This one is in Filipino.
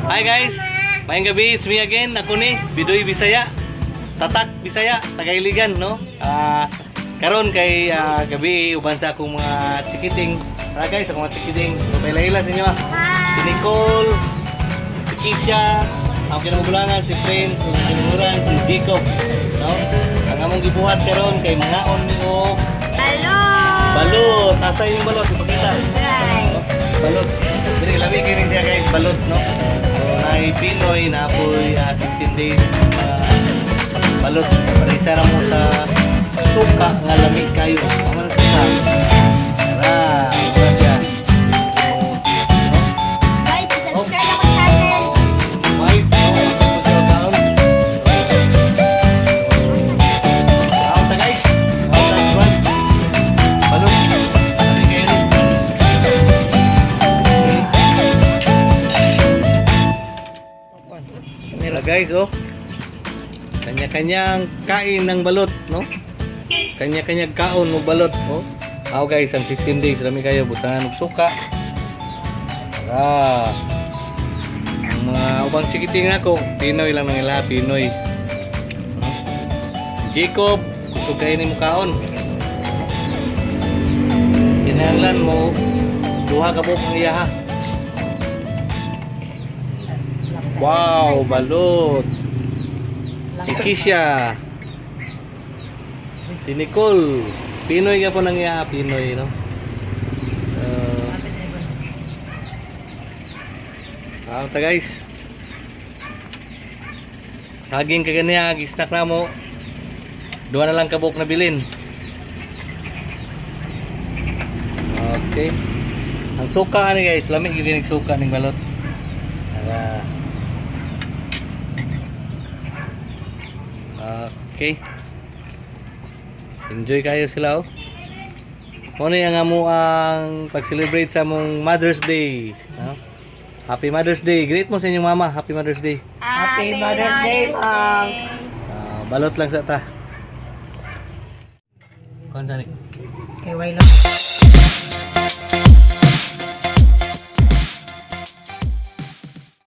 Hi guys, maayong gabi, it's me again, ako ni Bidoy Bisaya, Tatak Bisaya, Tagailigan, no? Karon kay gabi, uban sa akong mga chikiting. Tara guys, akong mga chikiting, paila-ila sa inyo si Nicole, si Kisha, ang kinamugulangan, si Prince, si Sinuran, si Jacob, no? Ang among gibuhat karon kay Mangaon ni o balot, nasa yung balot, ipakita. No? Balot, diri labi kayo rin siya guys, balot, no? Ay Pinoy na apoy 16 days balot para isa mo sa suka nga lamig kayo aman sa tara mura siya Guys, subscribe ako sa channel. may ta guys balot sabi kayo nila guys, oh, kanya-kanyang kain ng balot, no? Kanya-kanyang kaon mo balot, oh. Ako guys, ang 16 days rami kayo butangan og suka. Ang mga ubang sikiting ako, Pinoy lang nang ila, Pinoy. Jacob, gusto kayo ni mo kaon. Kinahanglan mo duha ka buok ang iya ha. Wow, balot. Si Kisha. Si Nicole. Pinoy ka po nang iya, Pinoy, no? Ta guys. Saging ka ganiya, gisnak na mo. Duha na lang kabuk na bilin. Okay. Ang suka ni guys, lamig gyud ning suka ning balot. Okay. Enjoy kayo sila, oh. Ano yung amo ang pag-celebrate sa mong Mother's Day, no? Happy Mother's Day. Greet mo sa inyong mama. Happy Mother's Day. Happy Mother's Day, Mom. Balot lang sa ta. Kon sa ni? Okay, why not?